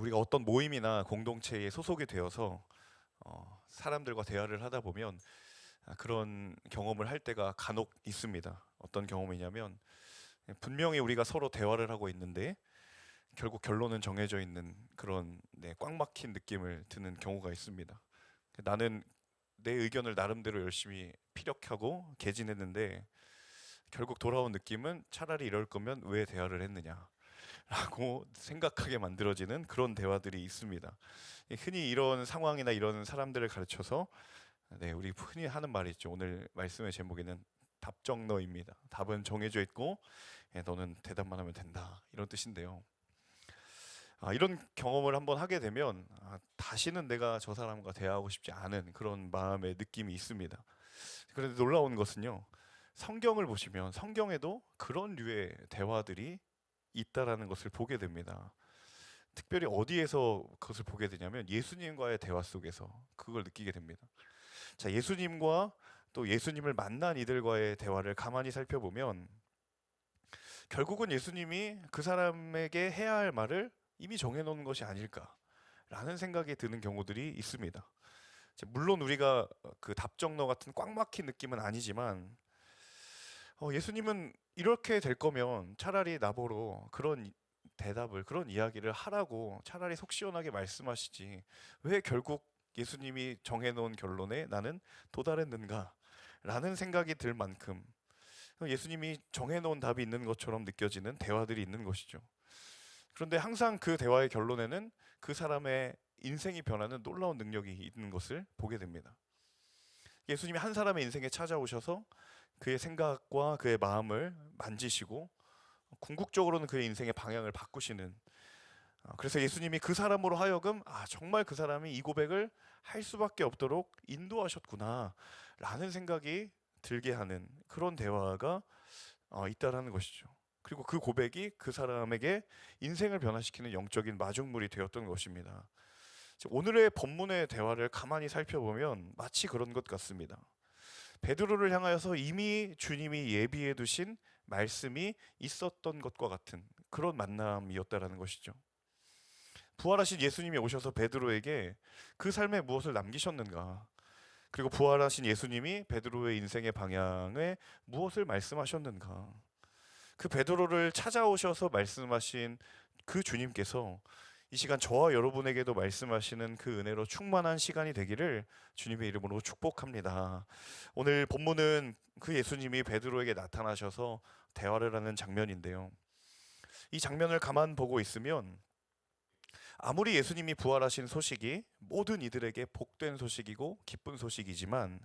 우리가 어떤 모임이나 공동체에 소속이 되어서 사람들과 대화를 하다 보면 그런 경험을 할 때가 간혹 있습니다. 어떤 경험이냐면 분명히 우리가 서로 대화를 하고 있는데 결국 결론은 정해져 있는 그런 꽉 막힌 느낌을 드는 경우가 있습니다. 나는 내 의견을 나름대로 열심히 피력하고 개진했는데 결국 돌아온 느낌은 차라리 이럴 거면 왜 대화를 했느냐 라고 생각하게 만들어지는 그런 대화들이 있습니다. 흔히 이런 상황이나 이런 사람들을 가르쳐서 우리 흔히 하는 말이 있죠. 오늘 말씀의 제목에는 답정너입니다. 답은 정해져 있고 너는 대답만 하면 된다. 이런 뜻인데요. 이런 경험을 한번 하게 되면 다시는 내가 저 사람과 대화하고 싶지 않은 그런 마음의 느낌이 있습니다. 그런데 놀라운 것은요. 성경을 보시면 성경에도 그런 류의 대화들이 있다라는 것을 보게 됩니다. 특별히 어디에서 그것을 보게 되냐면 예수님과의 대화 속에서 그걸 느끼게 됩니다. 자, 예수님과 또 예수님을 만난 이들과의 대화를 가만히 살펴보면 결국은 예수님이 그 사람에게 해야 할 말을 이미 정해놓은 것이 아닐까라는 생각이 드는 경우들이 있습니다. 물론 우리가 그 답정너 같은 꽉 막힌 느낌은 아니지만 예수님은 이렇게 될 거면 차라리 나보러 그런 대답을, 그런 이야기를 하라고 차라리 속 시원하게 말씀하시지 왜 결국 예수님이 정해놓은 결론에 나는 도달했는가 라는 생각이 들 만큼 예수님이 정해놓은 답이 있는 것처럼 느껴지는 대화들이 있는 것이죠. 그런데 항상 그 대화의 결론에는 그 사람의 인생이 변하는 놀라운 능력이 있는 것을 보게 됩니다. 예수님이 한 사람의 인생에 찾아오셔서 그의 생각과 그의 마음을 만지시고 궁극적으로는 그의 인생의 방향을 바꾸시는, 그래서 예수님이 그 사람으로 하여금 정말 그 사람이 이 고백을 할 수밖에 없도록 인도하셨구나 라는 생각이 들게 하는 그런 대화가 있다라는 것이죠. 그리고 그 고백이 그 사람에게 인생을 변화시키는 영적인 마중물이 되었던 것입니다. 오늘의 본문의 대화를 가만히 살펴보면 마치 그런 것 같습니다. 베드로를 향하여서 이미 주님이 예비해 두신 말씀이 있었던 것과 같은 그런 만남이었다라는 것이죠. 부활하신 예수님이 오셔서 베드로에게 그 삶에 무엇을 남기셨는가? 그리고 부활하신 예수님이 베드로의 인생의 방향에 무엇을 말씀하셨는가? 그 베드로를 찾아오셔서 말씀하신 그 주님께서 이 시간 저와 여러분에게도 말씀하시는 그 은혜로 충만한 시간이 되기를 주님의 이름으로 축복합니다. 오늘 본문은 그 예수님이 베드로에게 나타나셔서 대화를 하는 장면인데요. 이 장면을 가만 보고 있으면 아무리 예수님이 부활하신 소식이 모든 이들에게 복된 소식이고 기쁜 소식이지만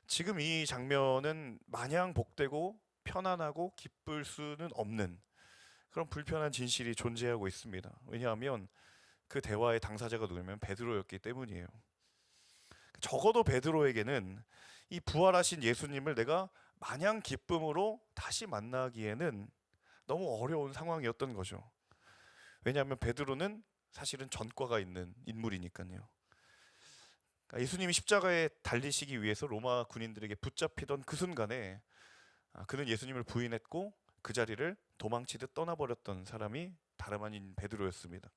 지금 이 장면은 마냥 복되고 편안하고 기쁠 수는 없는 그런 불편한 진실이 존재하고 있습니다. 왜냐하면 그 대화의 당사자가 누구냐면 베드로였기 때문이에요. 적어도 베드로에게는 이 부활하신 예수님을 내가 마냥 기쁨으로 다시 만나기에는 너무 어려운 상황이었던 거죠. 왜냐하면 베드로는 사실은 전과가 있는 인물이니까요. 그러니까 예수님이 십자가에 달리시기 위해서 로마 군인들에게 붙잡히던 그 순간에 그는 예수님을 부인했고 그 자리를 도망치듯 떠나버렸던 사람이 다름 아닌 베드로였습니다.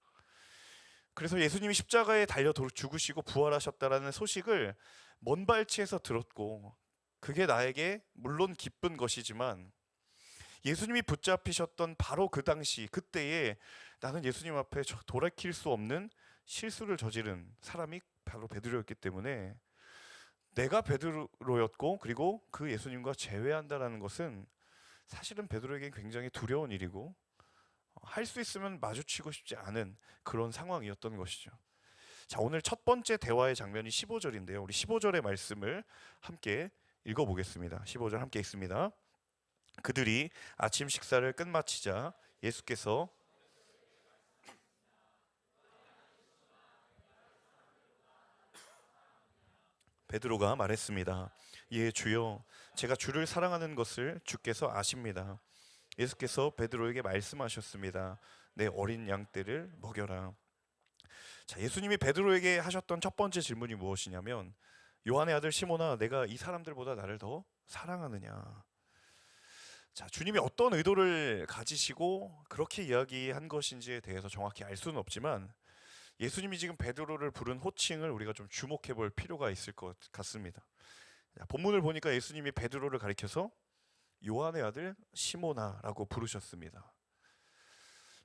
그래서 예수님이 십자가에 달려 죽으시고 부활하셨다라는 소식을 먼발치에서 들었고 그게 나에게 물론 기쁜 것이지만 예수님이 붙잡히셨던 바로 그 당시 그때에 나는 예수님 앞에 돌이킬 수 없는 실수를 저지른 사람이 바로 베드로였기 때문에 내가 베드로였고 그리고 그 예수님과 제외한다라는 것은 사실은 베드로에게 굉장히 두려운 일이고 할 수 있으면 마주치고 싶지 않은 그런 상황이었던 것이죠. 자, 오늘 첫 번째 대화의 장면이 15절인데요. 우리 15절의 말씀을 함께 읽어보겠습니다. 15절 함께 읽습니다. 그들이 아침 식사를 끝마치자 예수께서 베드로가 말했습니다. 예, 주여, 제가 주를 사랑하는 것을 주께서 아십니다. 예수께서 베드로에게 말씀하셨습니다. 내 어린 양떼를 먹여라. 자, 예수님이 베드로에게 하셨던 첫 번째 질문이 무엇이냐면 요한의 아들 시몬아, 내가 이 사람들보다 나를 더 사랑하느냐? 자, 주님이 어떤 의도를 가지시고 그렇게 이야기한 것인지에 대해서 정확히 알 수는 없지만 예수님이 지금 베드로를 부른 호칭을 우리가 좀 주목해 볼 필요가 있을 것 같습니다. 자, 본문을 보니까 예수님이 베드로를 가리켜서 요한의 아들 시모나라고 부르셨습니다.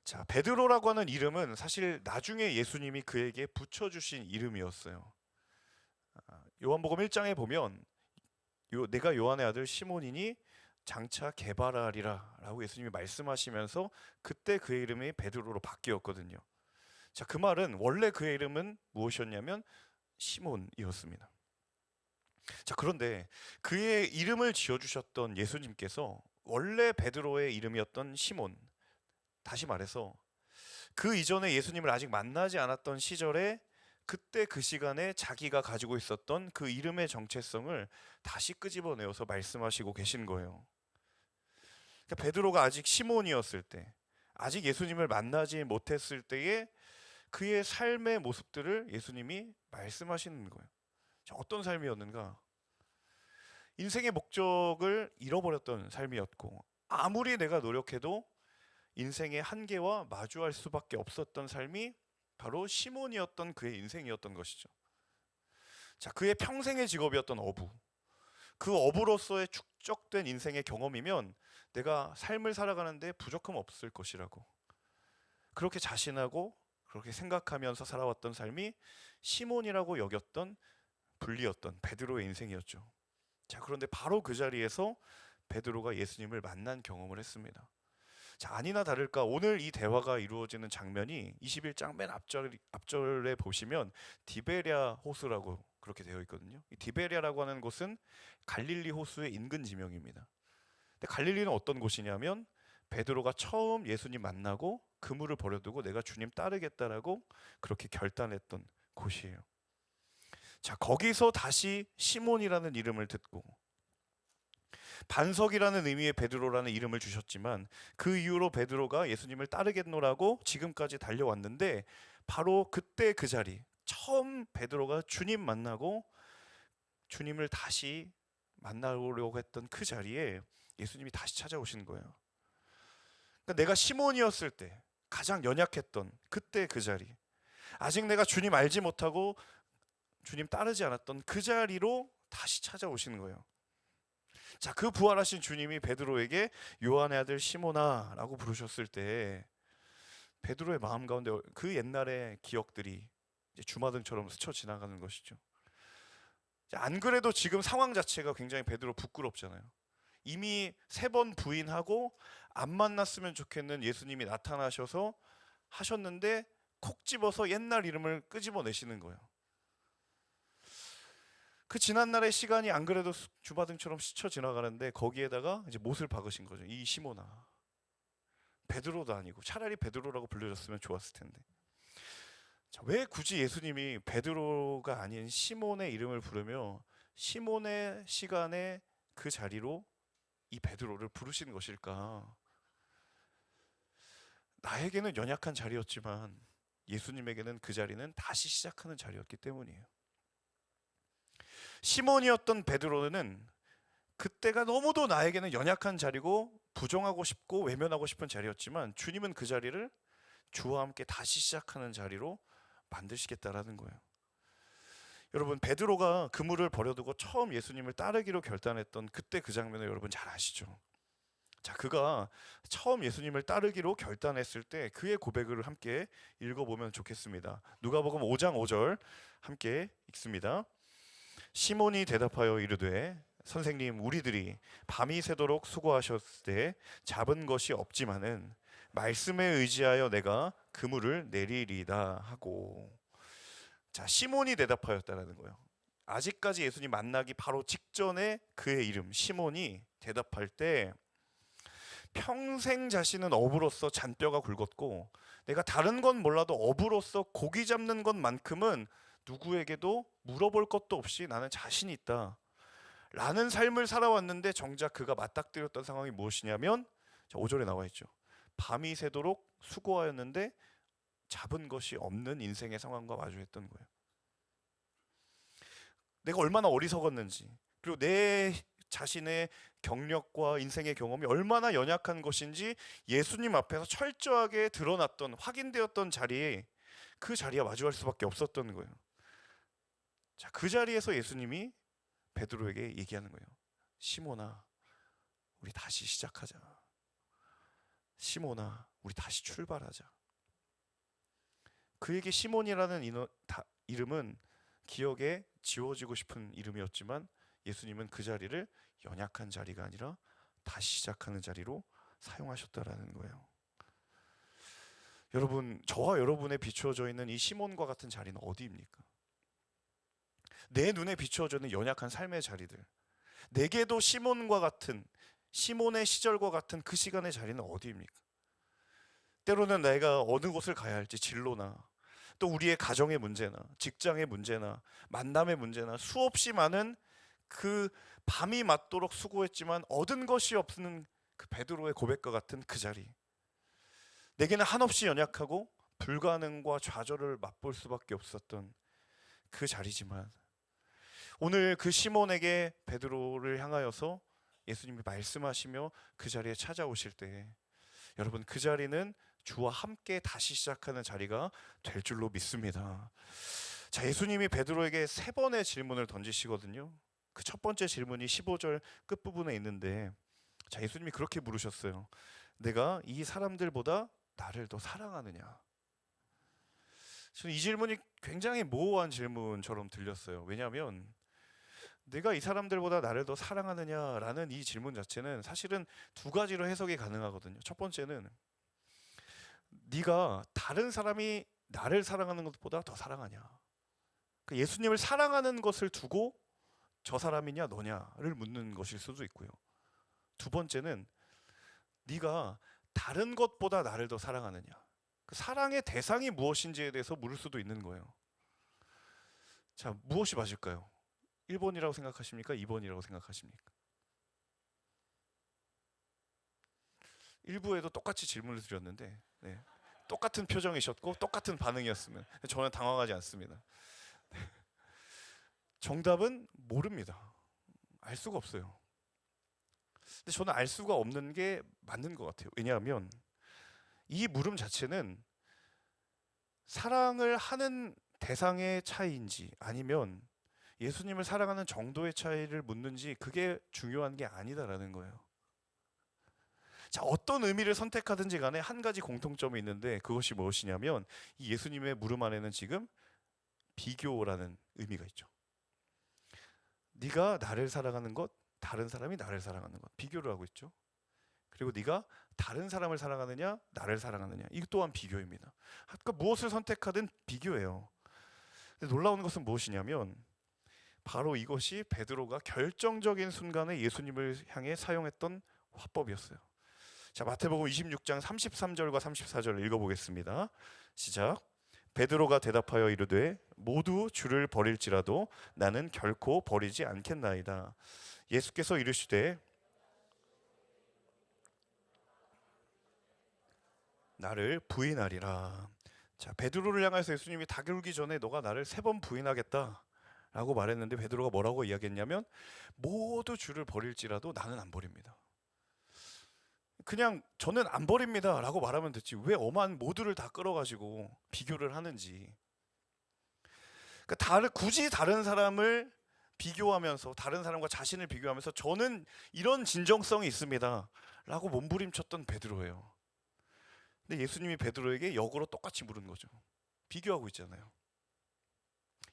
자, 베드로라고 하는 이름은 사실 나중에 예수님이 그에게 붙여주신 이름이었어요. 요한복음 1장에 보면 내가 요한의 아들 시몬이니 장차 개발하리라 라고 예수님이 말씀하시면서 그때 그의 이름이 베드로로 바뀌었거든요. 자, 그 말은 원래 그의 이름은 무엇이었냐면 시몬이었습니다. 자, 그런데 그의 이름을 지어주셨던 예수님께서 원래 베드로의 이름이었던 시몬, 다시 말해서 그 이전에 예수님을 아직 만나지 않았던 시절에 그때 그 시간에 자기가 가지고 있었던 그 이름의 정체성을 다시 끄집어내어서 말씀하시고 계신 거예요. 그러니까 베드로가 아직 시몬이었을 때, 아직 예수님을 만나지 못했을 때에 그의 삶의 모습들을 예수님이 말씀하시는 거예요. 자, 어떤 삶이었는가? 인생의 목적을 잃어버렸던 삶이었고, 아무리 내가 노력해도 인생의 한계와 마주할 수밖에 없었던 삶이 바로 시몬이었던 그의 인생이었던 것이죠. 자, 그의 평생의 직업이었던 어부. 그 어부로서의 축적된 인생의 경험이면 내가 삶을 살아가는데 부족함 없을 것이라고 그렇게 자신하고 그렇게 생각하면서 살아왔던 삶이 시몬이라고 여겼던 분리였던 베드로의 인생이었죠. 자, 그런데 바로 그 자리에서 베드로가 예수님을 만난 경험을 했습니다. 자, 아니나 다를까 오늘 이 대화가 이루어지는 장면이 21장 맨 앞절에 보시면 디베랴 호수라고 그렇게 되어 있거든요. 이 디베랴라고 하는 곳은 갈릴리 호수의 인근 지명입니다. 근데 갈릴리는 어떤 곳이냐면 베드로가 처음 예수님 만나고 그물을 버려두고 내가 주님 따르겠다라고 그렇게 결단했던 곳이에요. 자, 거기서 다시 시몬이라는 이름을 듣고 반석이라는 의미의 베드로라는 이름을 주셨지만 그 이후로 베드로가 예수님을 따르겠노라고 지금까지 달려왔는데 바로 그때 그 자리, 처음 베드로가 주님 만나고 주님을 다시 만나려고 했던 그 자리에 예수님이 다시 찾아오신 거예요. 그러니까 내가 시몬이었을 때 가장 연약했던 그때 그 자리, 아직 내가 주님 알지 못하고 주님 따르지 않았던 그 자리로 다시 찾아오시는 거예요. 자, 그 부활하신 주님이 베드로에게 요한의 아들 시몬아라고 부르셨을 때 베드로의 마음 가운데 그 옛날의 기억들이 이제 주마등처럼 스쳐 지나가는 것이죠. 안 그래도 지금 상황 자체가 굉장히 베드로 부끄럽잖아요. 이미 3번 부인하고 안 만났으면 좋겠는 예수님이 나타나셔서 하셨는데 콕 집어서 옛날 이름을 끄집어내시는 거예요. 그 지난날의 시간이 안 그래도 주마등처럼 스쳐 지나가는데 거기에다가 이제 못을 박으신 거죠. 이 시몬아. 베드로도 아니고 차라리 베드로라고 불려줬으면 좋았을 텐데. 자, 왜 굳이 예수님이 베드로가 아닌 시몬의 이름을 부르며 시몬의 시간에 그 자리로 이 베드로를 부르시는 것일까? 나에게는 연약한 자리였지만 예수님에게는 그 자리는 다시 시작하는 자리였기 때문이에요. 시몬이었던 베드로는 그때가 너무도 나에게는 연약한 자리고 부정하고 싶고 외면하고 싶은 자리였지만 주님은 그 자리를 주와 함께 다시 시작하는 자리로 만드시겠다라는 거예요. 여러분, 베드로가 그물을 버려두고 처음 예수님을 따르기로 결단했던 그때 그 장면을 여러분 잘 아시죠? 자, 그가 처음 예수님을 따르기로 결단했을 때 그의 고백을 함께 읽어보면 좋겠습니다. 누가복음 5장 5절 함께 읽습니다. 시몬이 대답하여 이르되 선생님, 우리들이 밤이 새도록 수고하셨을 때 잡은 것이 없지만은 말씀에 의지하여 내가 그물을 내리리다 하고. 자, 시몬이 대답하였다라는 거예요. 아직까지 예수님 만나기 바로 직전에 그의 이름 시몬이 대답할 때 평생 자신은 어부로서 잔뼈가 굵었고 내가 다른 건 몰라도 어부로서 고기 잡는 것만큼은 누구에게도 물어볼 것도 없이 나는 자신이 있다 라는 삶을 살아왔는데 정작 그가 맞닥뜨렸던 상황이 무엇이냐면 5절에 나와 있죠. 밤이 새도록 수고하였는데 잡은 것이 없는 인생의 상황과 마주했던 거예요. 내가 얼마나 어리석었는지, 그리고 내 자신의 경력과 인생의 경험이 얼마나 연약한 것인지 예수님 앞에서 철저하게 드러났던, 확인되었던 자리에 그 자리와 마주할 수밖에 없었던 거예요. 자, 그 자리에서 예수님이 베드로에게 얘기하는 거예요. 시몬아, 우리 다시 시작하자. 시몬아, 우리 다시 출발하자. 그에게 시몬이라는 이름은 기억에 지워지고 싶은 이름이었지만 예수님은 그 자리를 연약한 자리가 아니라 다시 시작하는 자리로 사용하셨다라는 거예요. 여러분, 저와 여러분에 비추어져 있는 이 시몬과 같은 자리는 어디입니까? 내 눈에 비추어져 있는 연약한 삶의 자리들, 내게도 시몬과 같은, 시몬의 시절과 같은 그 시간의 자리는 어디입니까? 때로는 내가 어느 곳을 가야 할지 진로나 또 우리의 가정의 문제나 직장의 문제나 만남의 문제나 수없이 많은 그 밤이 맞도록 수고했지만 얻은 것이 없는 그 베드로의 고백과 같은 그 자리, 내게는 한없이 연약하고 불가능과 좌절을 맛볼 수밖에 없었던 그 자리지만 오늘 그 시몬에게 베드로를 향하여서 예수님이 말씀하시며 그 자리에 찾아오실 때 여러분, 그 자리는 주와 함께 다시 시작하는 자리가 될 줄로 믿습니다. 자, 예수님이 베드로에게 3번의 질문을 던지시거든요. 그 첫 번째 질문이 15절 끝부분에 있는데, 자, 예수님이 그렇게 물으셨어요. 내가 이 사람들보다 나를 더 사랑하느냐? 저는 이 질문이 굉장히 모호한 질문처럼 들렸어요. 왜냐하면 내가 이 사람들보다 나를 더 사랑하느냐라는 이 질문 자체는 사실은 2가지로 해석이 가능하거든요. 첫 번째는 네가 다른 사람이 나를 사랑하는 것보다 더 사랑하냐? 예수님을 사랑하는 것을 두고 저 사람이냐 너냐를 묻는 것일 수도 있고요. 2번째는 네가 다른 것보다 나를 더 사랑하느냐? 그 사랑의 대상이 무엇인지에 대해서 물을 수도 있는 거예요. 자, 무엇이 맞을까요? 1번이라고 생각하십니까? 2번이라고 생각하십니까? 1부에도 똑같이 질문을 드렸는데 똑같은 표정이셨고 똑같은 반응이었으면 저는 당황하지 않습니다. 정답은 모릅니다. 알 수가 없어요. 근데 저는 알 수가 없는 게 맞는 것 같아요. 왜냐하면 이 물음 자체는 사랑을 하는 대상의 차이인지 아니면 예수님을 사랑하는 정도의 차이를 묻는지 그게 중요한 게 아니다라는 거예요. 자, 어떤 의미를 선택하든지 간에 한 가지 공통점이 있는데 그것이 무엇이냐면 이 예수님의 물음 안에는 지금 비교라는 의미가 있죠. 네가 나를 사랑하는 것, 다른 사람이 나를 사랑하는 것, 비교를 하고 있죠. 그리고 네가 다른 사람을 사랑하느냐, 나를 사랑하느냐, 이것 또한 비교입니다. 그러니까 무엇을 선택하든 비교예요. 근데 놀라운 것은 무엇이냐면 바로 이것이 베드로가 결정적인 순간에 예수님을 향해 사용했던 화법이었어요. 자, 마태복음 26장 33절과 34절을 읽어보겠습니다. 시작. 베드로가 대답하여 이르되 모두 주를 버릴지라도 나는 결코 버리지 않겠나이다. 예수께서 이르시되 나를 부인하리라. 자, 베드로를 향해서 예수님이 다가오기 전에 너가 나를 3번 부인하겠다 라고 말했는데 베드로가 뭐라고 이야기했냐면 모두 주를 버릴지라도 나는 안 버립니다. 그냥 저는 안 버립니다 라고 말하면 됐지 왜 엄한 모두를 다 끌어가지고 비교를 하는지. 그러니까 굳이 다른 사람을 비교하면서 다른 사람과 자신을 비교하면서 저는 이런 진정성이 있습니다 라고 몸부림쳤던 베드로예요. 근데 예수님이 베드로에게 역으로 똑같이 물은 거죠. 비교하고 있잖아요.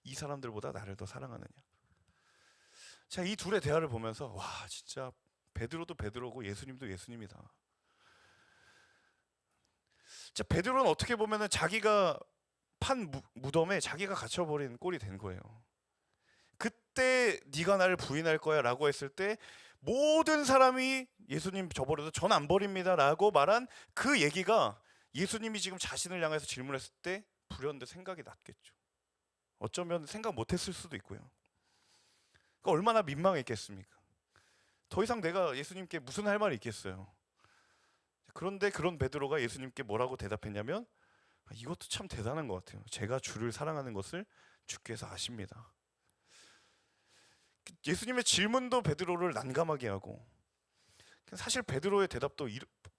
이 사람들보다 나를 더 사랑하느냐. 자, 이 둘의 대화를 보면서 와, 진짜 베드로도 베드로고 예수님도 예수님이다. 자, 베드로는 어떻게 보면은 자기가 판 무덤에 자기가 갇혀버린 꼴이 된 거예요. 그때 네가 나를 부인할 거야 라고 했을 때 모든 사람이 예수님 저버려도 전 안 버립니다 라고 말한 그 얘기가 예수님이 지금 자신을 향해서 질문했을 때 불현듯 생각이 났겠죠. 어쩌면 생각 못했을 수도 있고요. 그러니까 얼마나 민망했겠습니까? 더 이상 내가 예수님께 무슨 할 말이 있겠어요. 그런데 그런 베드로가 예수님께 뭐라고 대답했냐면 이것도 참 대단한 것 같아요. 제가 주를 사랑하는 것을 주께서 아십니다. 예수님의 질문도 베드로를 난감하게 하고, 사실 베드로의 대답도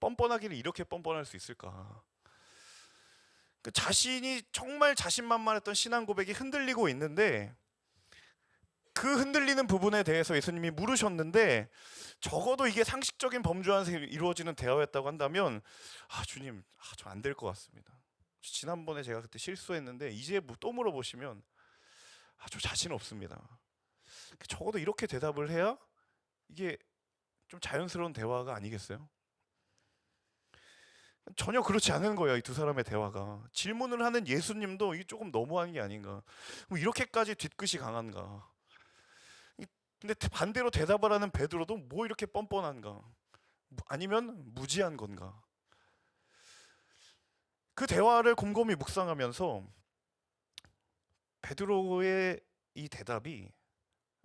뻔뻔하기를 이렇게 뻔뻔할 수 있을까? 자신이 정말 자신만만했던 신앙 고백이 흔들리고 있는데, 그 흔들리는 부분에 대해서 예수님이 물으셨는데, 적어도 이게 상식적인 범주 안에서 이루어지는 대화였다고 한다면, 주님, 저 안 될 것 같습니다. 지난번에 제가 그때 실수했는데 이제 또 물어보시면 저 자신 없습니다. 적어도 이렇게 대답을 해야 이게 좀 자연스러운 대화가 아니겠어요? 전혀 그렇지 않은 거예요. 이 두 사람의 대화가. 질문을 하는 예수님도 이게 조금 너무한 게 아닌가. 뭐 이렇게까지 뒤끝이 강한가. 근데 반대로 대답을 하는 베드로도 뭐 이렇게 뻔뻔한가. 아니면 무지한 건가. 그 대화를 곰곰이 묵상하면서 베드로의 이 대답이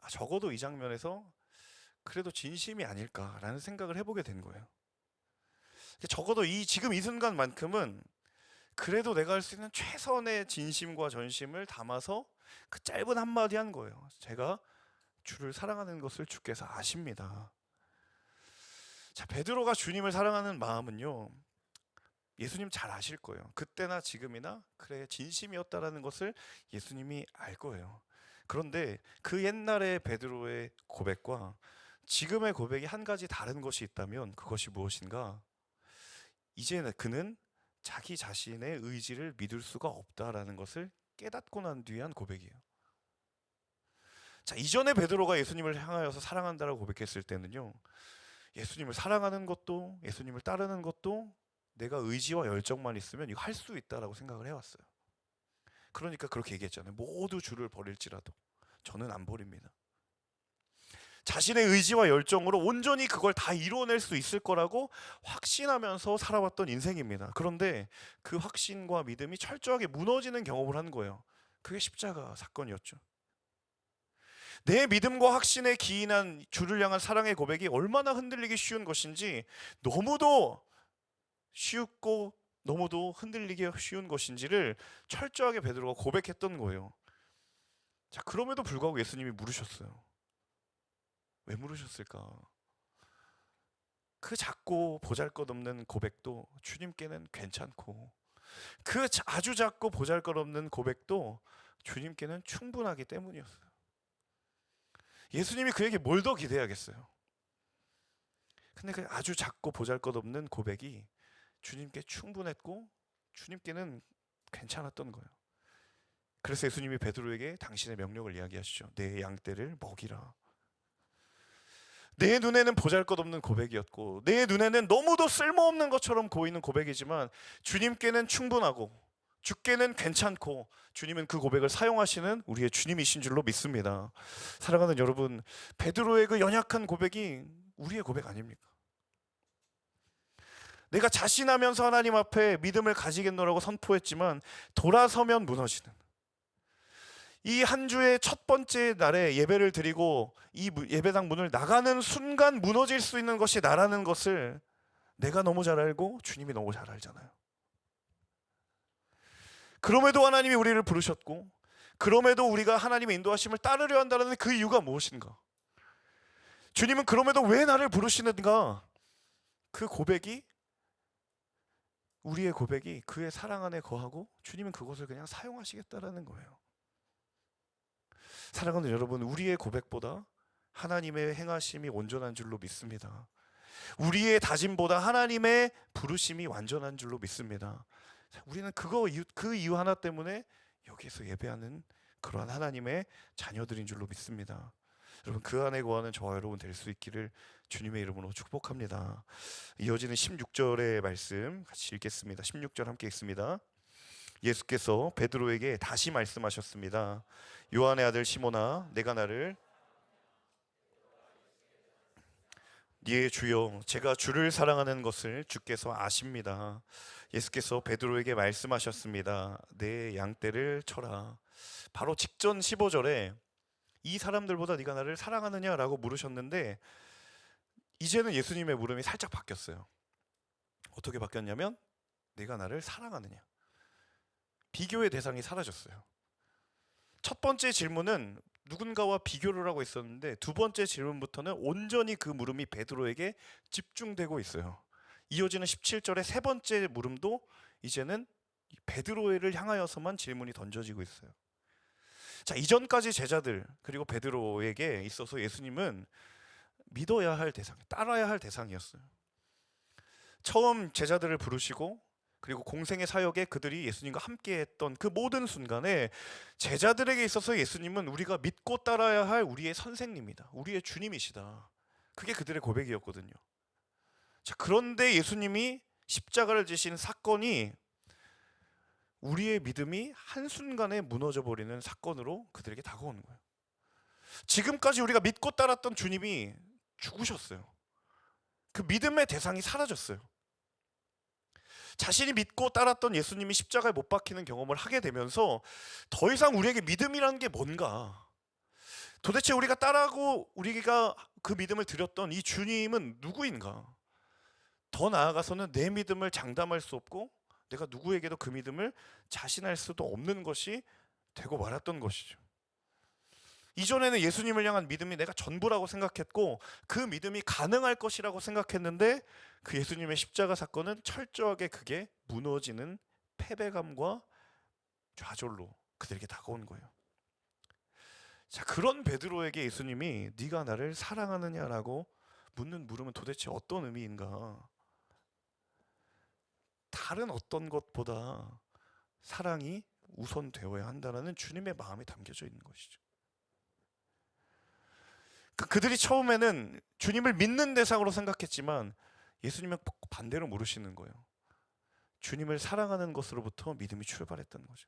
적어도 이 장면에서 그래도 진심이 아닐까라는 생각을 해보게 된 거예요. 적어도 지금 이 순간만큼은 그래도 내가 할 수 있는 최선의 진심과 전심을 담아서 그 짧은 한마디 한 거예요. 제가 주를 사랑하는 것을 주께서 아십니다. 자, 베드로가 주님을 사랑하는 마음은요, 예수님 잘 아실 거예요. 그때나 지금이나 그래 진심이었다라는 것을 예수님이 알 거예요. 그런데 그 옛날의 베드로의 고백과 지금의 고백이 한 가지 다른 것이 있다면 그것이 무엇인가? 이제 그는 자기 자신의 의지를 믿을 수가 없다라는 것을 깨닫고 난 뒤에 한 고백이에요. 자, 이전에 베드로가 예수님을 향하여서 사랑한다라고 고백했을 때는요, 예수님을 사랑하는 것도 예수님을 따르는 것도 내가 의지와 열정만 있으면 이거 할 수 있다라고 생각을 해왔어요. 그러니까 그렇게 얘기했잖아요. 모두 주를 버릴지라도 저는 안 버립니다. 자신의 의지와 열정으로 온전히 그걸 다 이루어낼 수 있을 거라고 확신하면서 살아왔던 인생입니다. 그런데 그 확신과 믿음이 철저하게 무너지는 경험을 한 거예요. 그게 십자가 사건이었죠. 내 믿음과 확신에 기인한 주를 향한 사랑의 고백이 얼마나 흔들리기 쉬운 것인지, 너무도 쉽고 너무도 흔들리기 쉬운 것인지를 철저하게 베드로가 고백했던 거예요. 자, 그럼에도 불구하고 예수님이 물으셨어요. 왜 물으셨을까? 그 작고 보잘것없는 고백도 주님께는 괜찮고, 그 아주 작고 보잘것없는 고백도 주님께는 충분하기 때문이었어요. 예수님이 그에게 뭘 더 기대하겠어요? 근데 그 아주 작고 보잘것없는 고백이 주님께 충분했고 주님께는 괜찮았던 거예요. 그래서 예수님이 베드로에게 당신의 명령을 이야기하시죠. 내 양떼를 먹이라. 내 눈에는 보잘것없는 고백이었고, 내 눈에는 너무도 쓸모없는 것처럼 보이는 고백이지만 주님께는 충분하고 주께는 괜찮고, 주님은 그 고백을 사용하시는 우리의 주님이신 줄로 믿습니다. 사랑하는 여러분, 베드로의 그 연약한 고백이 우리의 고백 아닙니까? 내가 자신하면서 하나님 앞에 믿음을 가지겠노라고 선포했지만 돌아서면 무너지는, 이 한 주의 첫 번째 날에 예배를 드리고 이 예배당 문을 나가는 순간 무너질 수 있는 것이 나라는 것을 내가 너무 잘 알고 주님이 너무 잘 알잖아요. 그럼에도 하나님이 우리를 부르셨고, 그럼에도 우리가 하나님의 인도하심을 따르려 한다는 그 이유가 무엇인가? 주님은 그럼에도 왜 나를 부르시는가? 그 고백이, 우리의 고백이 그의 사랑 안에 거하고 주님은 그것을 그냥 사용하시겠다라는 거예요. 사랑하는 여러분, 우리의 고백보다 하나님의 행하심이 온전한 줄로 믿습니다. 우리의 다짐보다 하나님의 부르심이 완전한 줄로 믿습니다. 우리는 그 이유 하나 때문에 여기에서 예배하는 그러한 하나님의 자녀들인 줄로 믿습니다. 여러분, 그 안에 거하는 저와 여러분 될 수 있기를 주님의 이름으로 축복합니다. 이어지는 16절의 말씀 같이 읽겠습니다. 16절 함께 읽습니다. 예수께서 베드로에게 다시 말씀하셨습니다. 요한의 아들 시몬아, 내가 나를 예 주여, 제가 주를 사랑하는 것을 주께서 아십니다. 예수께서 베드로에게 말씀하셨습니다. 내 양떼를 쳐라. 바로 직전 15절에 이 사람들보다 네가 나를 사랑하느냐라고 물으셨는데, 이제는 예수님의 물음이 살짝 바뀌었어요. 어떻게 바뀌었냐면 네가 나를 사랑하느냐. 비교의 대상이 사라졌어요. 첫 번째 질문은 누군가와 비교를 하고 있었는데 두 번째 질문부터는 온전히 그 물음이 베드로에게 집중되고 있어요. 이어지는 17절의 세 번째 물음도 이제는 베드로를 향하여서만 질문이 던져지고 있어요. 자, 이전까지 제자들 그리고 베드로에게 있어서 예수님은 믿어야 할 대상, 따라야 할 대상이었어요. 처음 제자들을 부르시고 그리고 공생의 사역에 그들이 예수님과 함께 했던 그 모든 순간에 제자들에게 있어서 예수님은 우리가 믿고 따라야 할 우리의 선생님이다. 우리의 주님이시다. 그게 그들의 고백이었거든요. 자, 그런데 예수님이 십자가를 지신 사건이 우리의 믿음이 한순간에 무너져 버리는 사건으로 그들에게 다가오는 거예요. 지금까지 우리가 믿고 따랐던 주님이 죽으셨어요. 그 믿음의 대상이 사라졌어요. 자신이 믿고 따랐던 예수님이 십자가에 못 박히는 경험을 하게 되면서 더 이상 우리에게 믿음이라는 게 뭔가, 도대체 우리가 따라하고 우리가 그 믿음을 드렸던 이 주님은 누구인가, 더 나아가서는 내 믿음을 장담할 수 없고 내가 누구에게도 그 믿음을 자신할 수도 없는 것이 되고 말았던 것이죠. 이전에는 예수님을 향한 믿음이 내가 전부라고 생각했고 그 믿음이 가능할 것이라고 생각했는데 그 예수님의 십자가 사건은 철저하게 그게 무너지는 패배감과 좌절로 그들에게 다가온 거예요. 자, 그런 베드로에게 예수님이 네가 나를 사랑하느냐라고 묻는 물음은 도대체 어떤 의미인가? 다른 어떤 것보다 사랑이 우선되어야 한다는 주님의 마음이 담겨져 있는 것이죠. 그들이 처음에는 주님을 믿는 대상으로 생각했지만 예수님은 반대로 물으시는 거예요. 주님을 사랑하는 것으로부터 믿음이 출발했던 거죠.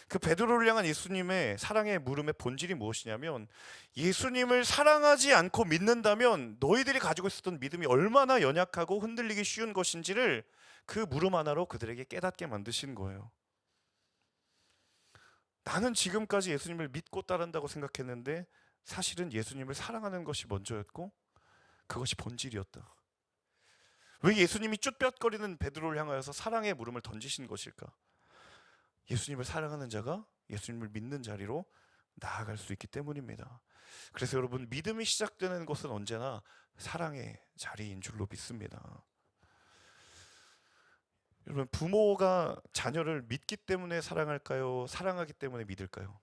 그 베드로를 향한 예수님의 사랑의 물음의 본질이 무엇이냐면, 예수님을 사랑하지 않고 믿는다면 너희들이 가지고 있었던 믿음이 얼마나 연약하고 흔들리기 쉬운 것인지를 그 물음 하나로 그들에게 깨닫게 만드신 거예요. 나는 지금까지 예수님을 믿고 따른다고 생각했는데 사실은 예수님을 사랑하는 것이 먼저였고 그것이 본질이었다. 왜 예수님이 쭈뼛거리는 베드로를 향하여서 사랑의 물음을 던지신 것일까? 예수님을 사랑하는 자가 예수님을 믿는 자리로 나아갈 수 있기 때문입니다. 그래서 여러분, 믿음이 시작되는 것은 언제나 사랑의 자리인 줄로 믿습니다. 여러분, 부모가 자녀를 믿기 때문에 사랑할까요? 사랑하기 때문에 믿을까요?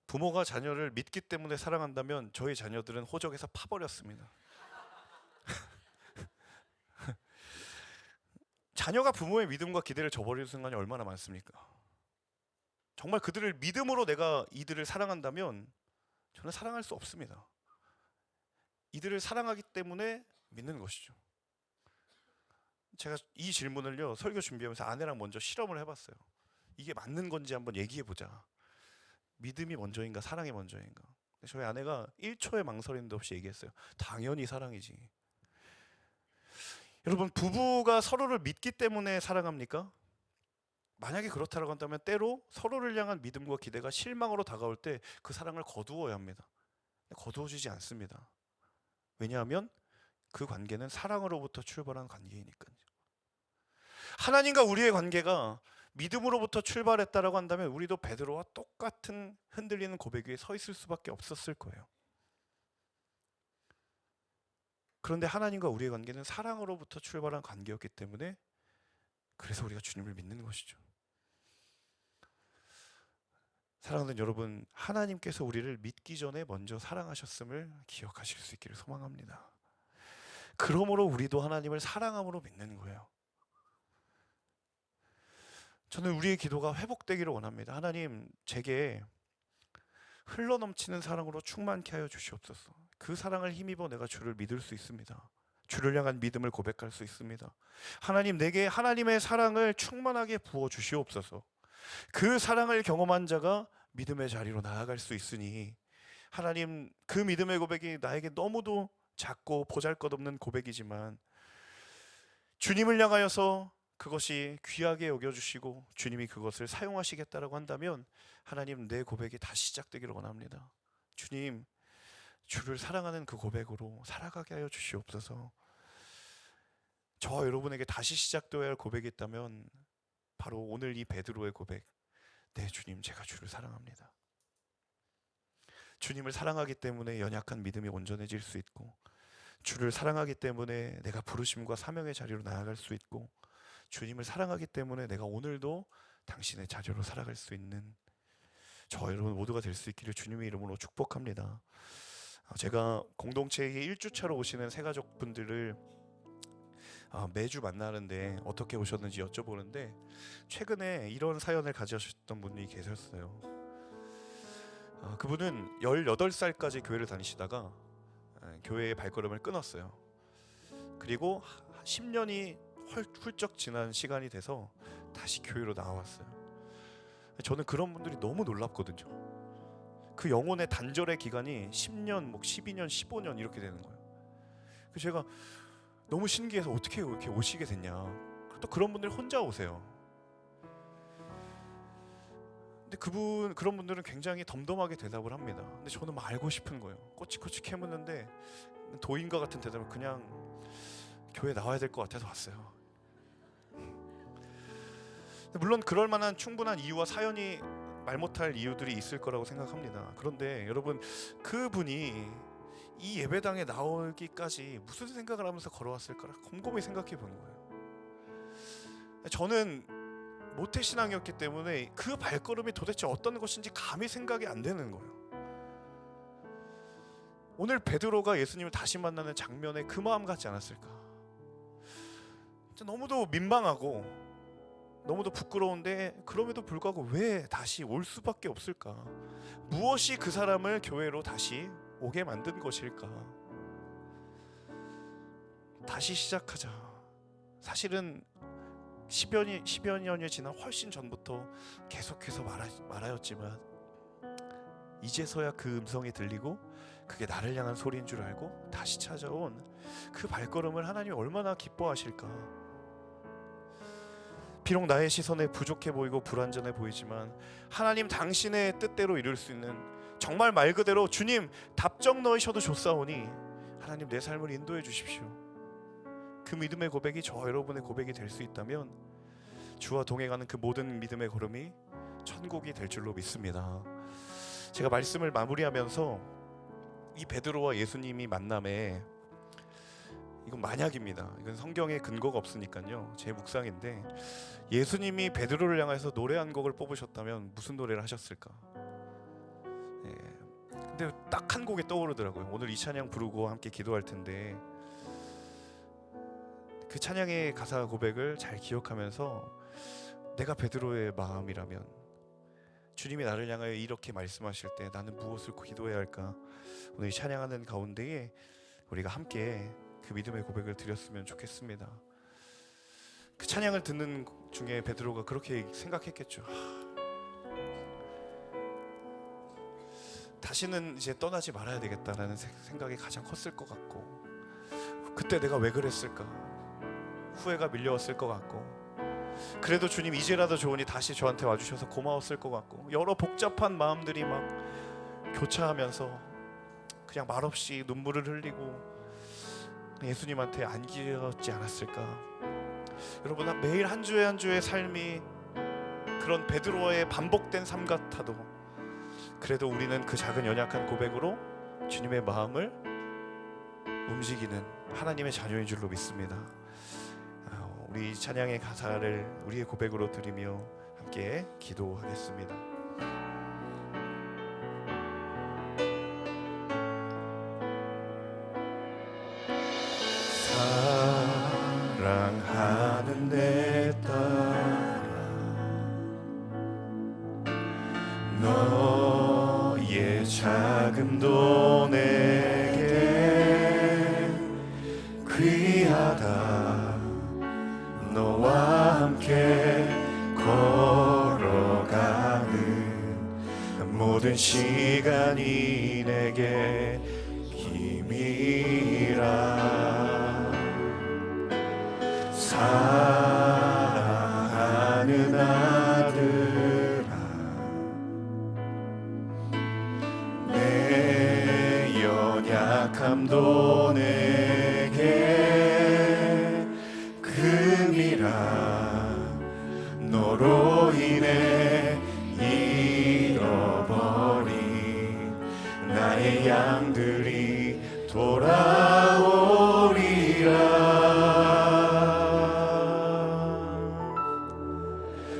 부모가 자녀를 믿기 때문에 사랑한다면 저희 자녀들은 호적에서 파버렸습니다. 자녀가 부모의 믿음과 기대를 저버리는 순간이 얼마나 많습니까? 정말 그들을 믿음으로 내가 이들을 사랑한다면 저는 사랑할 수 없습니다. 이들을 사랑하기 때문에 믿는 것이죠. 제가 이 질문을요, 설교 준비하면서 아내랑 먼저 실험을 해봤어요. 이게 맞는 건지 한번 얘기해보자. 믿음이 먼저인가 사랑이 먼저인가. 저희 아내가 1초의 망설임도 없이 얘기했어요. 당연히 사랑이지. 여러분, 부부가 서로를 믿기 때문에 사랑합니까? 만약에 그렇다고 한다면 때로 서로를 향한 믿음과 기대가 실망으로 다가올 때 그 사랑을 거두어야 합니다. 거두어지지 않습니다. 왜냐하면 그 관계는 사랑으로부터 출발한 관계이니까요. 하나님과 우리의 관계가 믿음으로부터 출발했다라고 한다면 우리도 베드로와 똑같은 흔들리는 고백 위에 서 있을 수밖에 없었을 거예요. 그런데 하나님과 우리의 관계는 사랑으로부터 출발한 관계였기 때문에 그래서 우리가 주님을 믿는 것이죠. 사랑하는 여러분, 하나님께서 우리를 믿기 전에 먼저 사랑하셨음을 기억하실 수 있기를 소망합니다. 그러므로 우리도 하나님을 사랑함으로 믿는 거예요. 저는 우리의 기도가 회복되기를 원합니다. 하나님, 제게 흘러넘치는 사랑으로 충만케 하여 주시옵소서. 그 사랑을 힘입어 내가 주를 믿을 수 있습니다. 주를 향한 믿음을 고백할 수 있습니다. 하나님, 내게 하나님의 사랑을 충만하게 부어 주시옵소서. 그 사랑을 경험한 자가 믿음의 자리로 나아갈 수 있으니 하나님, 그 믿음의 고백이 나에게 너무도 작고 보잘것없는 고백이지만 주님을 향하여서 그것이 귀하게 여겨주시고 주님이 그것을 사용하시겠다라고 한다면 하나님, 내 고백이 다시 시작되기를 원합니다. 주님, 주를 사랑하는 그 고백으로 살아가게 하여 주시옵소서. 저와 여러분에게 다시 시작되어야 할 고백이 있다면 바로 오늘 이 베드로의 고백. 네 주님, 제가 주를 사랑합니다. 주님을 사랑하기 때문에 연약한 믿음이 온전해질 수 있고, 주를 사랑하기 때문에 내가 부르심과 사명의 자리로 나아갈 수 있고, 주님을 사랑하기 때문에 내가 오늘도 당신의 자녀로 살아갈 수 있는 저 여러분 모두가 될 수 있기를 주님의 이름으로 축복합니다. 제가 공동체에 1주차로 오시는 새가족분들을 매주 만나는데 어떻게 오셨는지 여쭤보는데, 최근에 이런 사연을 가지셨던 분이 계셨어요. 그분은 18살까지 교회를 다니시다가 교회의 발걸음을 끊었어요. 그리고 10년이 훌쩍 지난 시간이 돼서 다시 교회로 나왔어요. 저는 그런 분들이 너무 놀랍거든요. 그 영혼의 단절의 기간이 10년, 12년, 15년 이렇게 되는 거예요. 그래서 제가 너무 신기해서 어떻게 이렇게 오시게 됐냐. 또 그런 분들이 혼자 오세요. 근데 그런 분들은 굉장히 덤덤하게 대답을 합니다. 근데 저는 막 알고 싶은 거예요. 꼬치꼬치 캐묻는데 도인과 같은 대답을 그냥 교회 나와야 될 것 같아서 왔어요. 물론 그럴 만한 충분한 이유와 사연이 말 못할 이유들이 있을 거라고 생각합니다. 그런데 여러분, 그분이 이 예배당에 나오기까지 무슨 생각을 하면서 걸어왔을까 곰곰이 생각해 보는 거예요. 저는 모태신앙이었기 때문에 그 발걸음이 도대체 어떤 것인지 감히 생각이 안 되는 거예요. 오늘 베드로가 예수님을 다시 만나는 장면에 그 마음 같지 않았을까? 너무도 민망하고 너무도 부끄러운데 그럼에도 불구하고 왜 다시 올 수밖에 없을까? 무엇이 그 사람을 교회로 다시 오게 만든 것일까? 다시 시작하자. 사실은 10여 년이 지난 훨씬 전부터 계속해서 말하였지만 이제서야 그 음성이 들리고 그게 나를 향한 소리인 줄 알고 다시 찾아온 그 발걸음을 하나님이 얼마나 기뻐하실까? 비록 나의 시선에 부족해 보이고 불완전해 보이지만 하나님 당신의 뜻대로 이룰 수 있는, 정말 말 그대로 주님 답정 넣으셔도 좋사오니 하나님 내 삶을 인도해 주십시오. 그 믿음의 고백이 저 여러분의 고백이 될 수 있다면 주와 동행하는 그 모든 믿음의 걸음이 천국이 될 줄로 믿습니다. 제가 말씀을 마무리하면서 이 베드로와 예수님이 만남에, 이건 만약입니다. 이건 성경에 근거가 없으니까요. 제 묵상인데, 예수님이 베드로를 향해서 노래 한 곡을 뽑으셨다면 무슨 노래를 하셨을까? 근데 딱 한 곡이 떠오르더라고요. 오늘 이 찬양 부르고 함께 기도할 텐데 그 찬양의 가사 고백을 잘 기억하면서 내가 베드로의 마음이라면 주님이 나를 향하여 이렇게 말씀하실 때 나는 무엇을 기도해야 할까? 오늘 이 찬양하는 가운데에 우리가 함께 그 믿음의 고백을 드렸으면 좋겠습니다. 그 찬양을 듣는 중에 베드로가 그렇게 생각했겠죠. 다시는 이제 떠나지 말아야 되겠다라는 생각이 가장 컸을 것 같고, 그때 내가 왜 그랬을까? 후회가 밀려왔을 것 같고, 그래도 주님 이제라도 좋으니 다시 저한테 와주셔서 고마웠을 것 같고, 여러 복잡한 마음들이 막 교차하면서 그냥 말없이 눈물을 흘리고 예수님한테 안기었지 않았을까? 여러분, 매일 한 주의 한 주의 삶이 그런 베드로의 반복된 삶 같아도 그래도 우리는 그 작은 연약한 고백으로 주님의 마음을 움직이는 하나님의 자녀인 줄로 믿습니다. 우리 찬양의 가사를 우리의 고백으로 드리며 함께 기도하겠습니다. 사랑하는 내 딸아, 너의 자금도 내게 귀하다. 너와 함께 걸어가는 모든 시간이 내게 힘이라. 사랑하는 아들아, 내 연약함도 내게 금이라. 너로 인해 잃어버린 나의 양들이 돌아오리라.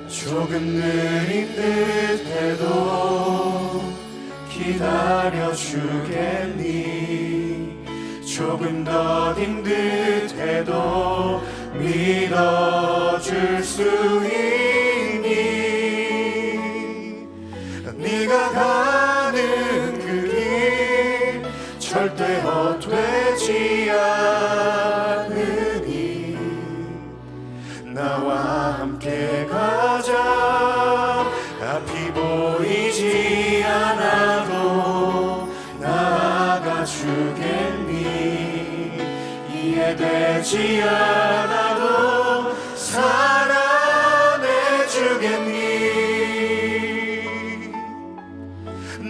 조금 느린 듯해도 기다려주겠니? 조금 더딘 듯해도 믿어줄 수 있니? 네가 가는 그 길 절대 헛되지 않으니 나와 함께 가자. 앞이 보이지 않아도 나아가 주겠니? 이해되지 않아도 사랑해 주겠니?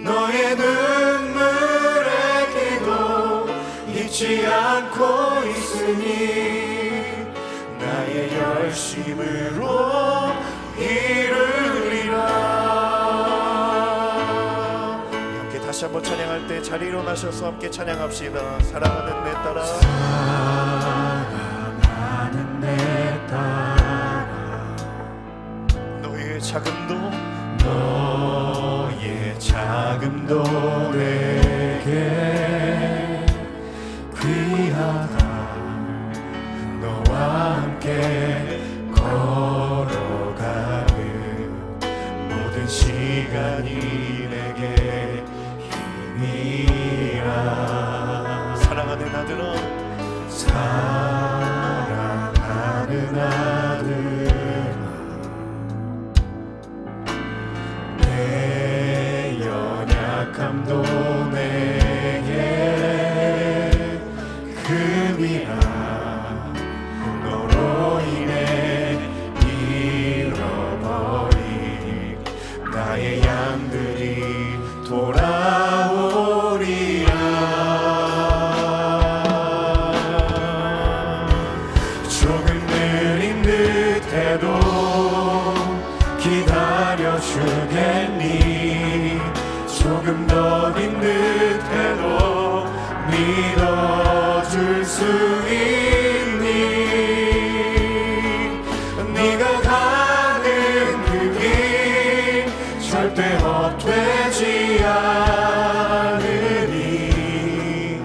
너의 눈물의 기도 잊지 않고 있으니 나의 열심으로 이루리라. 함께 다시 한번 찬양할 때 자리에 일어나셔서 함께 찬양합시다. 사랑하는 내 딸아, 사랑하는 내 딸아, 너의 작음도 내게 귀하다. 너와 함께 걸어가는 모든 시간이 내게 힘이라. 사랑하는 아들아, 사랑하는 아들아, 내 연약함도 내게 금이라. 너로 인해 잃어버린 나의 양들이 돌아오리라. 조금 느린 듯해도 기다려주겠니? 조금 더딘 듯해도 믿어줄 수 있니? 네가 가는 그 길 절대 헛되지 않으니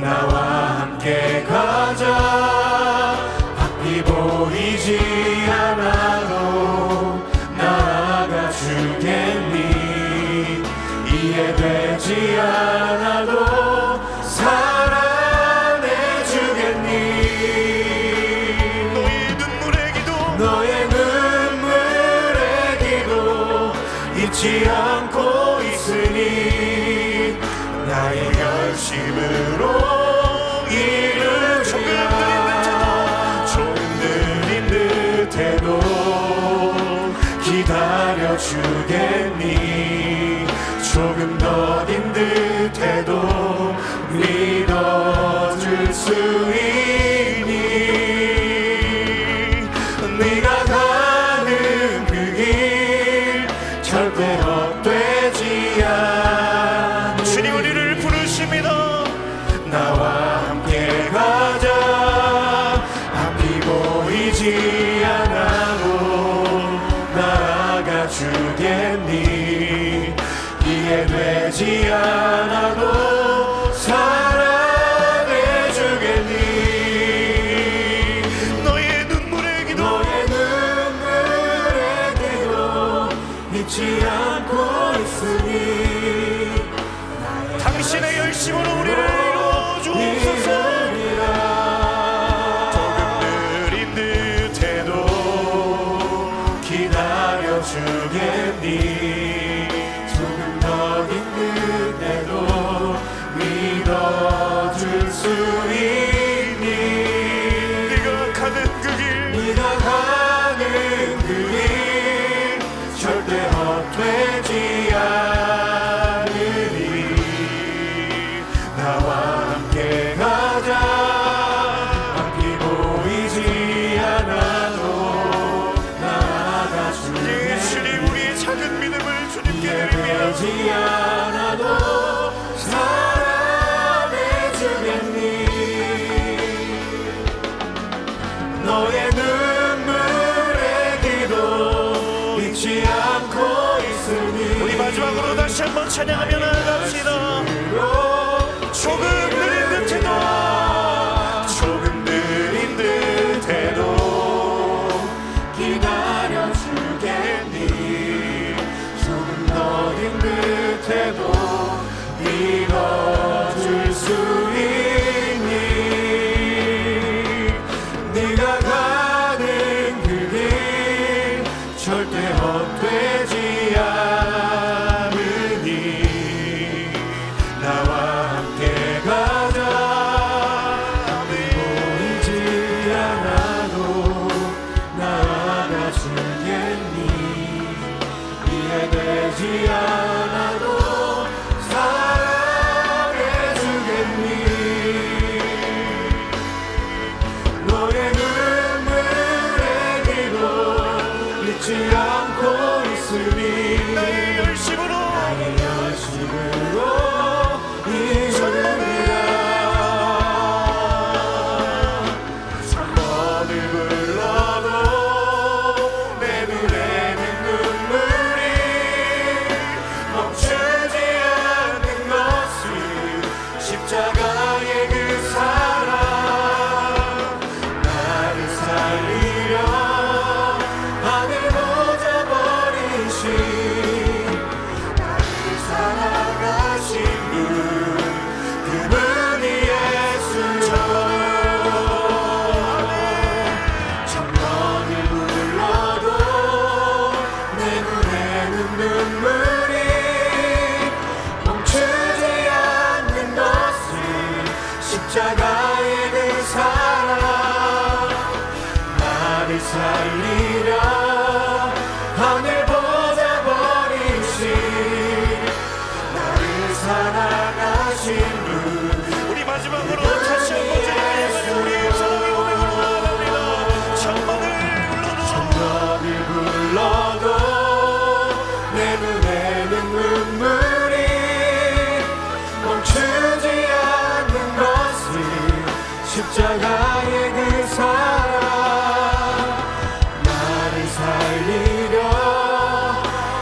나와 함께 가자. 앞이 보이지 않아도 나아가 주겠니? 이해되지 않아도 사랑해 주겠니? 너의 눈물의 기도 잊지 않고 있으니 나의 열심으로 이루리라. 조금 느린 듯해도 기다려주겠니? 조금 더딘 듯해도 믿어줄 수 있니? 네가 가는 그 길 절대 헛되지 않으니 주님 우리를 부르십니다. 나와 함께 가자. 앞이 보이지 않아도 나아가 주겠니? 이해되지 않아도 사랑해 주겠니? 너의 눈물의 기도 잊지 않고 있으니 당신의 열심으로 우리를 이루어 주옵소서. 조금 느린 듯해도 기다려주겠니? 조금 더딘 듯해도 믿어줄 수 있니? 네가 가는 그 길 절대 헛되지 않으니 나와 함께 가자. 앞이 보이지 않아도 나아가 주겠니? 되지 않아도 사랑해주겠니. 너의 눈물의 기도 잊지 않고 있으니. 우리 마지막으로 다시 한번 찬양하며 나아갑시다. 조금 느린 듯해도, 조금 느린 듯해도 기다려주겠니. 조금 더딘 듯해도 믿어줄 수 있니. 네가 가는 그 길 절대 헛되지 않으니. 나와 함께 가자. 보이지 않아도 나아가주겠니. 이해되지 않아도 사랑해주겠니. 너의 눈물의 기도 잊지 않고 있으니. 나의 열심으로 이루리라. 천번을 불러도 내 눈에는 눈물이 멈추지 않는 것은 십자가의 그 사랑. 나를 살리려 하늘 보자 버리신 사랑하신 분, 그분이 예수여. 천번을 불러도 내 눈에는 눈물이 멈추지 않는 것은 십자가의 그 사랑. 나를 살리려 하늘 보자 버리신 사랑하신 분. 우리 마지막으로 다시 한번 찬양하며 우리 사랑의 고백으로 나아갑니다. 천번을 불러도 내 눈에는 눈물이 멈추지 않는 것은 십자가의 그 사랑. 나를 살리려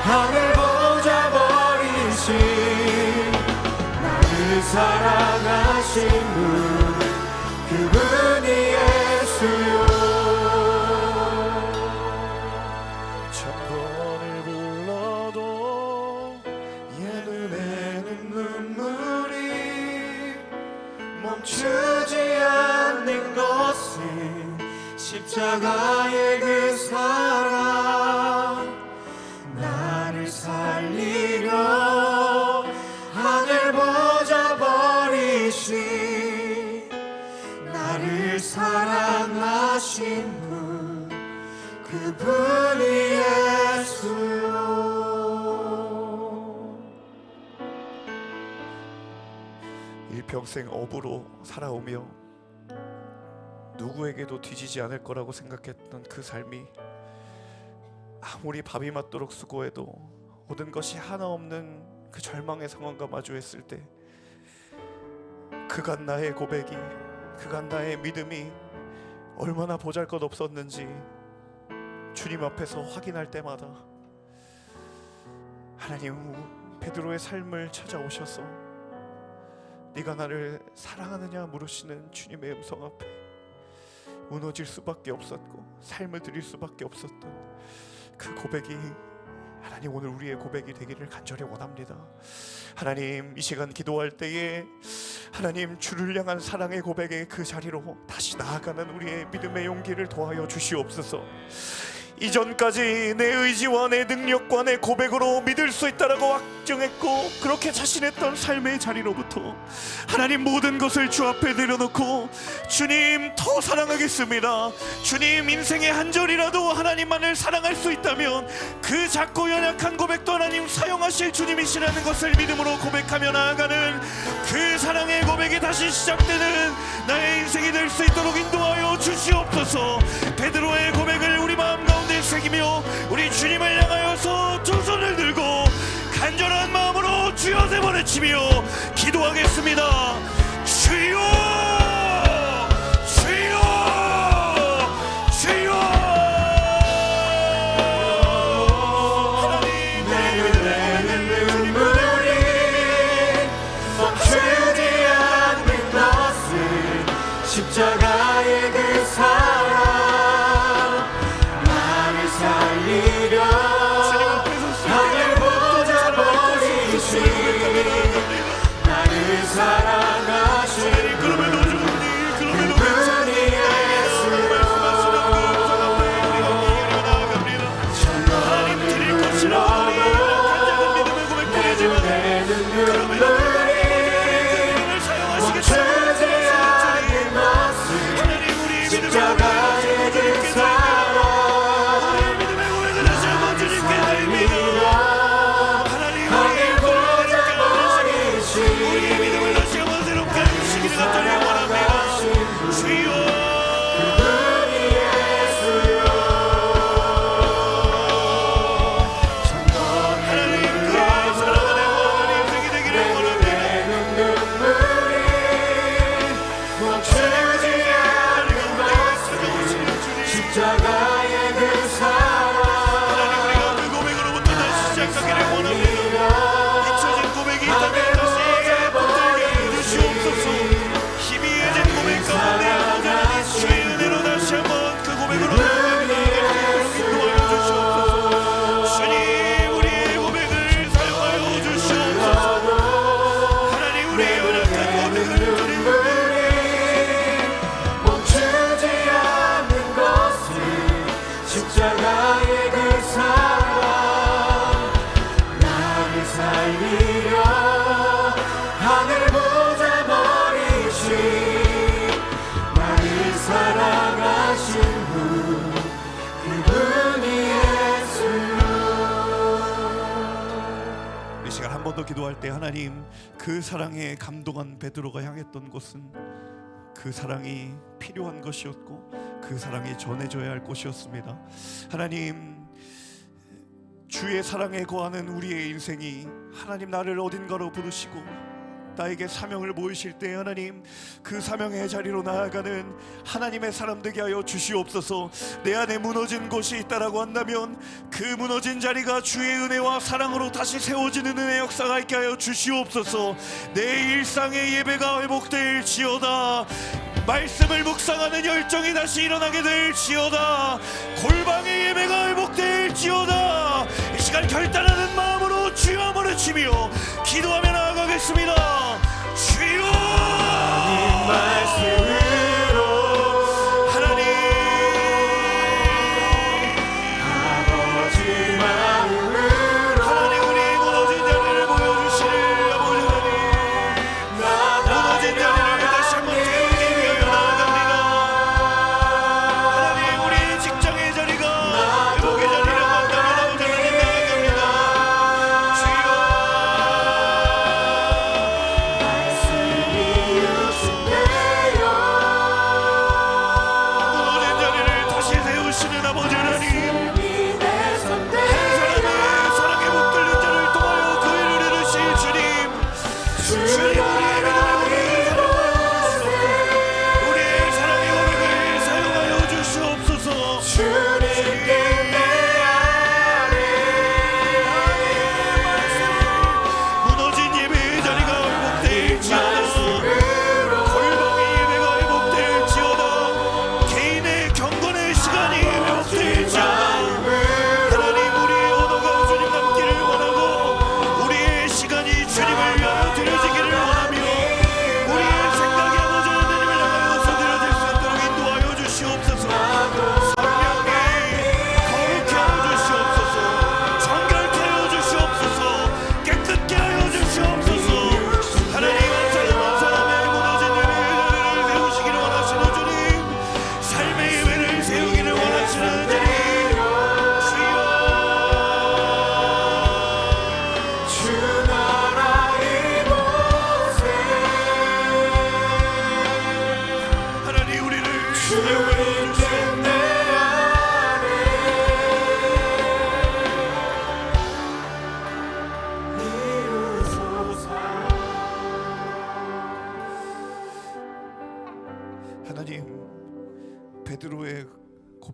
하늘 보자 버리신 사랑하신 분, 그분이 예수요. 천번을 불러도 얘 눈에는 눈물이 멈추지 않는 것은 십자가의 그 사랑. 나를 살리려 하늘 보자 버리신 나를 사랑하신 분, 그분이 예수요. 일평생 업으로 살아오며 누구에게도 뒤지지 않을 거라고 생각했던 그 삶이 아무리 밥이 맞도록 수고해도 얻은 것이 하나 없는 그 절망의 상황과 마주했을 때 그간 나의 고백이, 그간 나의 믿음이 얼마나 보잘것없었는지 주님 앞에서 확인할 때마다 하나님, 베드로의 삶을 찾아오셔서 네가 나를 사랑하느냐 물으시는 주님의 음성 앞에 무너질 수밖에 없었고 삶을 드릴 수밖에 없었던 그 고백이 하나님, 오늘 우리의 고백이 되기를 간절히 원합니다. 하나님, 이 시간 기도할 때에 하나님, 주를 향한 사랑의 고백의 그 자리로 다시 나아가는 우리의 믿음의 용기를 도와여 주시옵소서. 이전까지 내 의지와 내 능력과 내 고백으로 믿을 수 있다라고 확정했고 그렇게 자신했던 삶의 자리로부터 하나님, 모든 것을 주 앞에 내려놓고 주님 더 사랑하겠습니다, 주님 인생의 한 절이라도 하나님만을 사랑할 수 있다면 그 작고 연약한 고백도 하나님 사용하실 주님이시라는 것을 믿음으로 고백하며 나아가는 그 사랑의 고백이 다시 시작되는 나의 인생이 될 수 있도록 인도하여 주시옵소서. 베드로의 고백을 우리 마음 가운데 새기며 우리 주님을 향하여서 두 손을 들고 간절한 마음으로 주여 세 번을 치며 기도하겠습니다. 주여 주여 주여. 하나님 내는 눈물이 멈추지 않는 것은 십자가의 그 사랑 나를 살리려 하늘 보자 버리신 나를 사랑하신 그럼에도 좋으니 그럼에도 그분이 예수여 하나님 드릴 것이라 간절한 믿음을 고백드리지만 내는 눈물이 멈추지 않는 것은 하나님 우리 십자가의 그 사랑 우리의 믿음의 고백을 다시 한번 주님께 드립니다. 하나님 우리의 우리의 믿음을 다시 한번 새롭게 해주시기를 간절히 원합니다. 주여 십자가의 그 사랑 하나님 우리가 그 고백으로부터 다시 시작하기를 원합니다. 잊혀진 고백이 있다면 다시 붙들게 해주시옵소서. 희미해진 고백 가운데 하나님 주의 은혜로 다시 한번 그 고백으로 인도하여 주시옵소서. 주님 우리의 고백을 사용하여 주시옵소서. 하나님 우리의 연약한 고백을 주님 멈추지 않는 것은 십자가의 그 사랑 나를 살리려 하늘 보자 버리신 나를 사랑하신 분 그분이 예수여. 이 시간 한 번 더 기도할 때 하나님 그 사랑에 감동한 베드로가 향했던 곳은 그 사랑이 필요한 것이었고 그 사랑이 전해져야 할 곳이었습니다. 하나님 주의 사랑에 거하는 우리의 인생이 하나님 나를 어딘가로 부르시고 나에게 사명을 모이실 때 하나님 그 사명의 자리로 나아가는 하나님의 사람 되게 하여 주시옵소서. 내 안에 무너진 곳이 있다라고 한다면 그 무너진 자리가 주의 은혜와 사랑으로 다시 세워지는 은혜 역사가 있게 하여 주시옵소서. 내 일상의 예배가 회복될지어다. 말씀을 묵상하는 열정이 다시 일어나게 될지어다. 골방의 예배가 회복될지어다. 이 시간 결단하는 마음으로 주여 한번 외치며 기도하며 나아가겠습니다. 주여 말씀으로 하나님 아버지 마음으로 하나님 우리의 무너진 자리를 보여주시는 아버지 하나님 무너진 자리를 다시 한번 태우기 위하여 나아갑니다. 하나님 우리의 직장의 자리가 회복의 자리라고 한다면 아버지 하나님 나아갑니다. 주여 말씀이 유신되어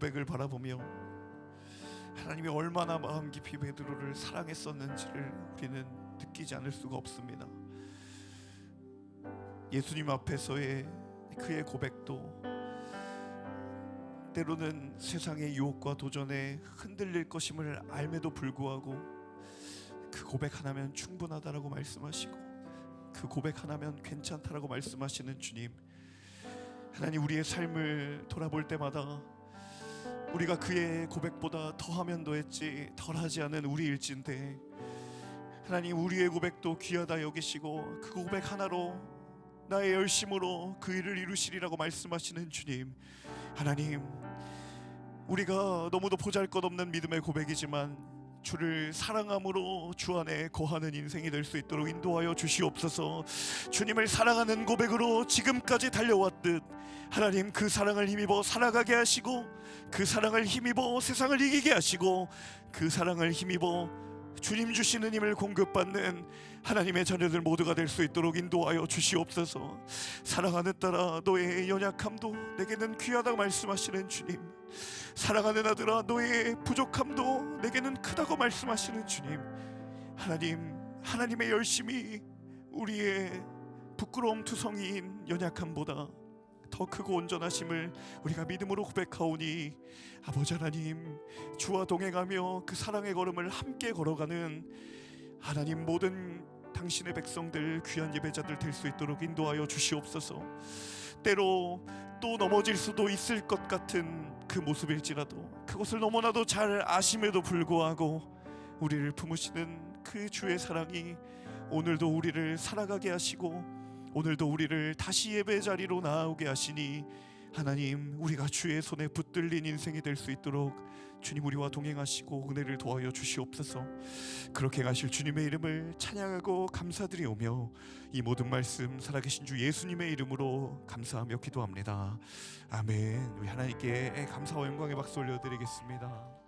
고백을 바라보며 하나님이 얼마나 마음 깊이 베드로를 사랑했었는지를 우리는 느끼지 않을 수가 없습니다. 예수님 앞에서의 그의 고백도 때로는 세상의 유혹과 도전에 흔들릴 것임을 알매도 불구하고 그 고백 하나면 충분하다라고 말씀하시고 그 고백 하나면 괜찮다라고 말씀하시는 주님, 하나님, 우리의 삶을 돌아볼 때마다 우리가 그의 고백보다 더하면 더했지 덜하지 않은 우리일진데 하나님, 우리의 고백도 귀하다 여기시고 그 고백 하나로 나의 열심으로 그 일을 이루시리라고 말씀하시는 주님, 하나님, 우리가 너무도 보잘것없는 믿음의 고백이지만 주를 사랑함으로 주 안에 거하는 인생이 될 수 있도록 인도하여 주시옵소서. 주님을 사랑하는 고백으로 지금까지 달려왔듯 하나님, 그 사랑을 힘입어 살아가게 하시고 그 사랑을 힘입어 세상을 이기게 하시고 그 사랑을 힘입어 주님 주시는 힘을 공급받는 하나님의 자녀들 모두가 될 수 있도록 인도하여 주시옵소서. 사랑하는 딸아, 너의 연약함도 내게는 귀하다고 말씀하시는 주님, 사랑하는 아들아, 너의 부족함도 내게는 크다고 말씀하시는 주님, 하나님, 하나님의 열심이 우리의 부끄러움 투성이인 연약함보다 더 크고 온전하심을 우리가 믿음으로 고백하오니 아버지 하나님, 주와 동행하며 그 사랑의 걸음을 함께 걸어가는 하나님, 모든 당신의 백성들, 귀한 예배자들 될 수 있도록 인도하여 주시옵소서. 때로 또 넘어질 수도 있을 것 같은 그 모습일지라도 그것을 너무나도 잘 아심에도 불구하고 우리를 품으시는 그 주의 사랑이 오늘도 우리를 살아가게 하시고 오늘도 우리를 다시 예배 자리로 나아오게 하시니 하나님, 우리가 주의 손에 붙들린 인생이 될 수 있도록 주님 우리와 동행하시고 은혜를 도하여 주시옵소서. 그렇게 하실 주님의 이름을 찬양하고 감사드리오며 이 모든 말씀 살아계신 주 예수님의 이름으로 감사하며 기도합니다. 아멘. 우리 하나님께 감사와 영광의 박수 올려드리겠습니다.